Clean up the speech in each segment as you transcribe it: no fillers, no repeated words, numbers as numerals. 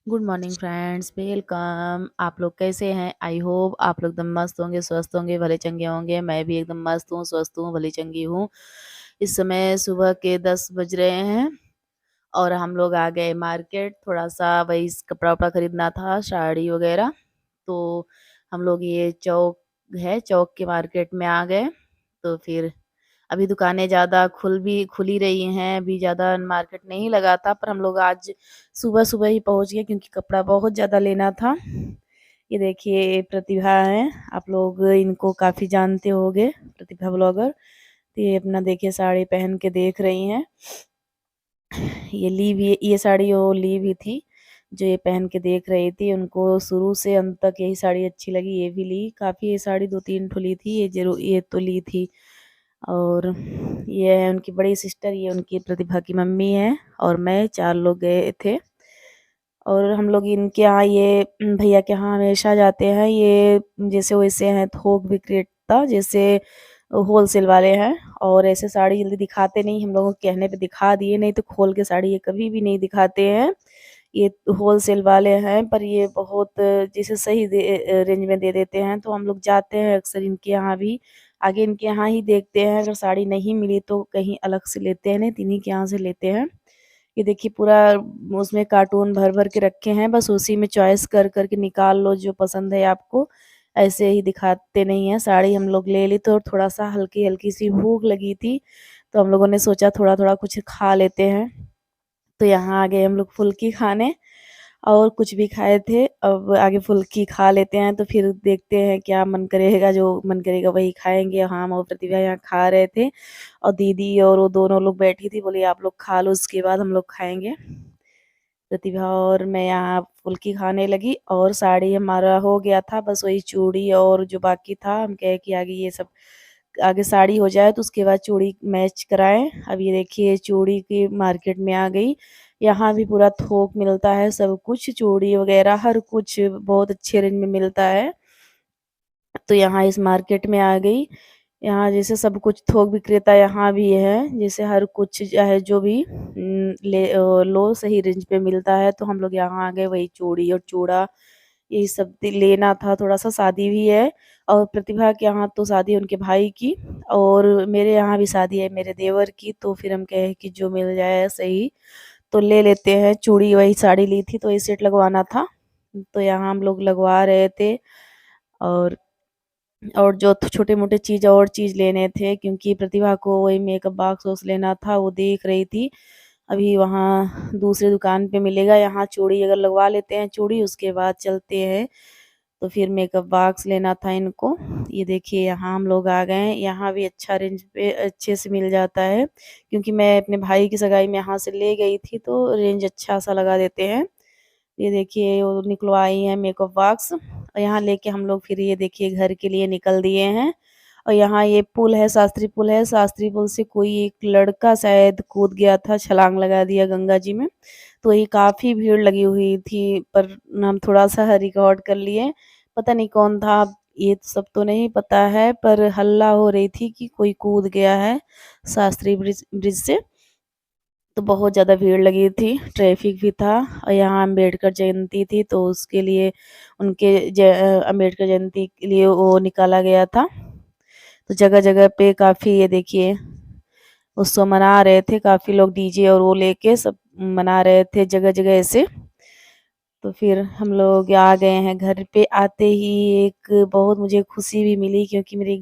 Good morning friends, welcome. आप लोग कैसे हैं? आई होप आप लोग एकदम मस्त होंगे, स्वस्थ होंगे, भले चंगे होंगे। मैं भी एकदम मस्त हूँ, स्वस्थ हूँ, भली चंगी हूँ। इस समय सुबह के 10 बज रहे हैं और हम लोग आ गए मार्केट। थोड़ा सा वही कपड़ा वपड़ा खरीदना था, साड़ी वगैरह। तो हम लोग ये चौक है, चौक के मार्केट में आ गए। तो फिर अभी दुकानें ज़्यादा खुली रही हैं, अभी ज़्यादा मार्केट नहीं लगा था, पर हम लोग आज सुबह-सुबह ही पहुँच गए क्योंकि कपड़ा बहुत ज़्यादा लेना था। ये देखिए, ये प्रतिभा हैं, आप लोग इनको काफ़ी जानते होंगे, प्रतिभा ब्लॉगर। तो ये अपना देखिए साड़ी पहन के देख रही हैं। ये साड़ी वो ली भी थी, जो ये पहन के देख रही थी। उनको शुरू से अंत तक यही साड़ी अच्छी लगी, ये भी ली। काफ़ी ये साड़ी 2-3 ठो ली थी, ये तो ली थी। और ये है उनकी बड़ी सिस्टर, ये उनकी प्रतिभा की मम्मी है और मैं, 4 लोग गए थे। और हम लोग इनके यहाँ ये भैया के यहाँ हमेशा जाते हैं। ये जैसे वैसे हैं थोक विक्रेता, जैसे होलसेल वाले हैं। और ऐसे साड़ी जल्दी दिखाते नहीं, हम लोगों के कहने पे दिखा दिए, नहीं तो खोल के साड़ी ये कभी भी नहीं दिखाते हैं। ये होलसेल वाले हैं, पर ये बहुत जैसे सही रेंज में दे देते हैं, तो हम लोग जाते हैं अक्सर इनके यहाँ भी। आगे इनके यहाँ ही देखते हैं, अगर साड़ी नहीं मिली तो कहीं अलग से लेते हैं, नहीं तो इन्हीं के यहाँ से लेते हैं। ये देखिए पूरा उसमें कार्टून भर-भर के रखे हैं, बस उसी में चॉइस कर के निकाल लो जो पसंद है आपको। ऐसे ही दिखाते नहीं हैं। साड़ी हम लोग ले ली तो थोड़ा-सा हल्की-हल्की सी भूख लगी थी, तो हम लोगों ने सोचा थोड़ा-थोड़ा कुछ खा लेते हैं। तो यहाँ आ गए हम लोग फुल्की खाने, और कुछ भी खाए थे। अब आगे फुल्की खा लेते हैं, तो फिर देखते हैं क्या मन करेगा, जो मन करेगा वही खाएँगे। हम और प्रतिभा यहाँ खा रहे थे और दीदी और वो दोनों लोग बैठी थी, बोली आप लोग खा लो, उसके बाद हम लोग खाएँगे। प्रतिभा और मैं यहाँ फुल्की खाने लगी और साड़ी हमारा हो गया था, बस वही चूड़ी और जो बाकी था, हम कहे कि आगे ये सब आगे साड़ी हो जाए तो उसके बाद चूड़ी मैच कराएँ। अब ये देखिए चूड़ी की मार्केट में आ गई। यहाँ भी पूरा थोक मिलता है सब कुछ, चूड़ी वगैरह हर कुछ बहुत अच्छे रेंज में मिलता है। तो यहाँ इस मार्केट में आ गई। यहाँ जैसे सब कुछ थोक विक्रेता यहाँ भी है, जैसे हर कुछ चाहे जो भी लो सही रेंज पे मिलता है, तो हम लोग यहाँ आ गए। वही चूड़ी और चूड़ा यही सब लेना था, थोड़ा-सा शादी भी है। और प्रतिभा के यहाँ तो शादी है उनके भाई की, और मेरे यहाँ भी शादी है मेरे देवर की, तो फिर हम कहे कि जो मिल जाए सही तो ले लेते हैं। चूड़ी वही साड़ी ली थी तो ये सेट लगवाना था, तो यहाँ हम लोग लगवा रहे थे। और जो छोटे-मोटे चीज़ और चीज़ लेने थे, क्योंकि प्रतिभा को वही मेकअप बॉक्स वॉक्स लेना था, वो देख रही थी। अभी वहाँ दूसरी दुकान पे मिलेगा, यहाँ चूड़ी अगर लगवा लेते हैं चूड़ी, उसके बाद चलते हैं। तो फिर मेकअप बॉक्स लेना था इनको। ये देखिए यहाँ हम लोग आ गए हैं, यहाँ भी अच्छा रेंज पे अच्छे से मिल जाता है, क्योंकि मैं अपने भाई की सगाई में यहाँ से ले गई थी, तो रेंज अच्छा-सा लगा देते हैं। ये देखिए वो निकलवाई हैं मेकअप बॉक्स, और यहाँ लेके हम लोग फिर ये देखिए घर के लिए निकल दिए हैं। और यहाँ ये पुल है, शास्त्री पुल है, शास्त्री पुल से कोई एक लड़का शायद कूद गया था, छलांग लगा दिया गंगा जी में। तो ये काफ़ी भीड़ लगी हुई थी, पर हम थोड़ा-सा रिकॉर्ड कर लिए। पता नहीं कौन था, अब ये सब तो नहीं पता है, पर हल्ला हो रही थी कि कोई कूद गया है शास्त्री ब्रिज ब्रिज से। तो बहुत ज़्यादा भीड़ लगी थी, ट्रैफ़िक भी था, और यहाँ अम्बेडकर जयंती थी, तो उसके लिए अम्बेडकर जयंती के लिए वो निकाला गया था। तो जगह-जगह पे काफ़ी ये देखिए उत्सव मना रहे थे, काफ़ी लोग डीजे और वो लेके सब मना रहे थे जगह-जगह ऐसे। तो फिर हम लोग आ गए हैं घर पे। आते ही एक बहुत मुझे खुशी भी मिली, क्योंकि मेरी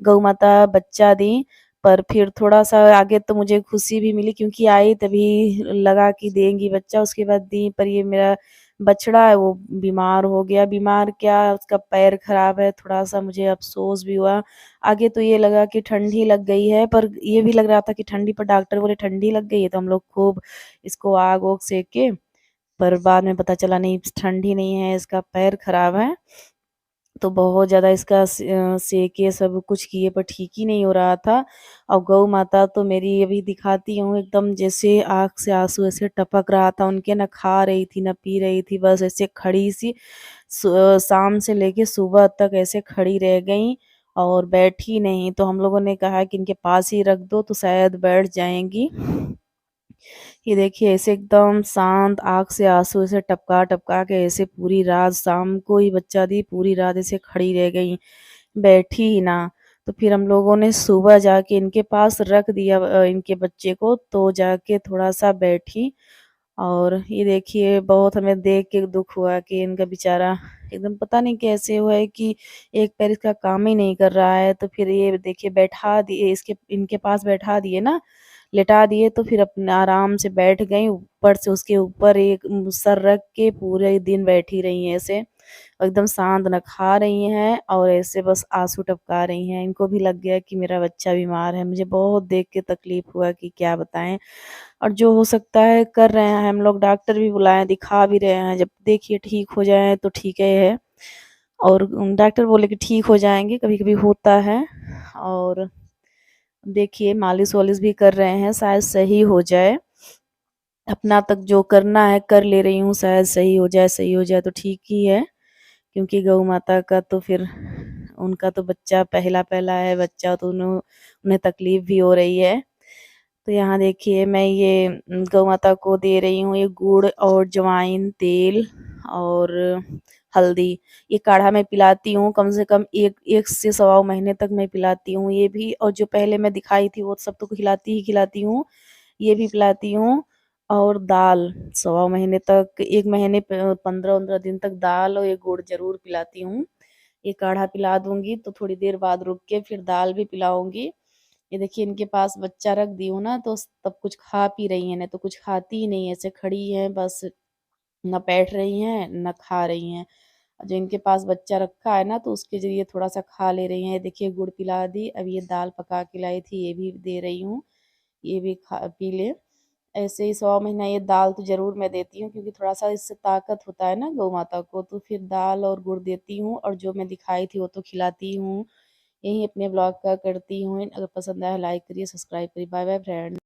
गौ माता बच्चा दी। पर फिर थोड़ा-सा आगे तो मुझे खुशी भी मिली, क्योंकि आई तभी लगा कि देंगी बच्चा, उसके बाद दी, पर ये मेरा बछड़ा है वो बीमार हो गया। बीमार क्या, उसका पैर खराब है, थोड़ा-सा मुझे अफ़सोस भी हुआ। आगे तो ये लगा कि ठंडी लग गई है, पर ये भी लग रहा था कि ठंडी, पर डॉक्टर बोले ठंडी लग गई है, तो हम लोग खूब इसको आग-वाग सेके, पर बाद में पता चला नहीं ठंडी नहीं है, इसका पैर खराब है। तो बहुत ज़्यादा इसका सेके सब कुछ किए, पर ठीक ही नहीं हो रहा था। और गौ माता तो मेरी अभी दिखाती हूँ, एकदम जैसे आँख से आँसू ऐसे टपक रहा था उनके, ना खा रही थी, ना पी रही थी, बस ऐसे खड़ी-सी शाम से लेके सुबह तक ऐसे खड़ी रह गईं और बैठी नहीं। तो हम लोगों ने कहा कि इनके पास ही रख दो तो शायद बैठ जाएँगी। ये देखिए ऐसे एकदम शांत आँख से आँसू ऐसे टपका-टपका के ऐसे पूरी रात शाम को ही बच्चा दी पूरी रात ऐसे खड़ी रह गई, बैठी ही ना। तो फिर हम लोगों ने सुबह जाके इनके पास रख दिया इनके बच्चे को तो जाके थोड़ा-सा बैठी और ये देखिए बहुत हमें देख के दुःख हुआ कि इनका बेचारा एकदम पता नहीं कैसे हुआ है कि एक पैर इसका काम ही नहीं कर रहा है, तो फिर ये देखिए बैठा दिए इसके इनके पास बैठा दिए ना, लेटा दिए तो फिर अपना आराम से बैठ गईं, ऊपर से उसके ऊपर एक सर रख के पूरे दिन बैठी रही हैं ऐसे। एकदम शांत ना खा रही हैं और ऐसे बस आँसू टपका रही हैं। इनको भी लग गया कि मेरा बच्चा बीमार है। मुझे बहुत देख के तकलीफ़ हुआ कि क्या बताएँ। और जो हो सकता है कर रहे हैं हम लोग डॉक्टर भी बुलाए, दिखा भी रहे हैं। जब देखिए ठीक हो जाएँ तो ठीक ही है और डॉक्टर बोले कि ठीक हो जाएँगे, कभी-कभी होता है और देखिए मालिश-वालिश भी कर रहे हैं, शायद सही हो जाए। अपना तक जो करना है कर ले रही हूँ, शायद सही हो जाए तो ठीक ही है। क्योंकि गौ माता का तो फिर उनका तो बच्चा पहला-पहला है बच्चा तो उन्हें तकलीफ़ भी हो रही है। तो यहाँ देखिए मैं ये गौ माता को दे रही हूँ ये गुड़ और अजवाइन, तेल और हल्दी। ये काढ़ा मैं पिलाती हूँ कम से कम 1 से सवा महीने तक मैं पिलाती हूँ ये भी और जो पहले मैं दिखाई थी वो सब तो खिलाती ही खिलाती हूँ, ये भी पिलाती हूँ और दाल सवा महीने तक 1 महीने प 15-15 दिन तक दाल और ये गुड़ ज़रूर पिलाती हूँ। ये काढ़ा पिला दूँगी तो थोड़ी देर बाद रुक के फिर दाल भी पिलाऊँगी। ये देखिए इनके पास बच्चा रख दी हूँ ना तो तब कुछ खा पी रही हैं, नहीं तो कुछ खाती ही नहीं है, ऐसे खड़ी हैं बस ना बैठ रही हैं, ना खा रही हैं। जो इनके पास बच्चा रखा है ना तो उसके ज़रिए थोड़ा-सा खा ले रही हैं। देखिए गुड़ पिला दी, अब ये दाल पका के लाई थी ये भी दे रही हूँ, ये भी खा पी ले। ऐसे ही 100 महीना ये दाल तो ज़रूर मैं देती हूँ क्योंकि थोड़ा-सा इससे ताकत होता है ना गौ माता को, तो फिर दाल और गुड़ देती हूँ और जो मैं दिखाई थी वो तो खिलाती हूँ। यही अपने ब्लॉग का करती हूँ। अगर पसंद आया लाइक करिए, सब्सक्राइब करिए। Bye bye friend.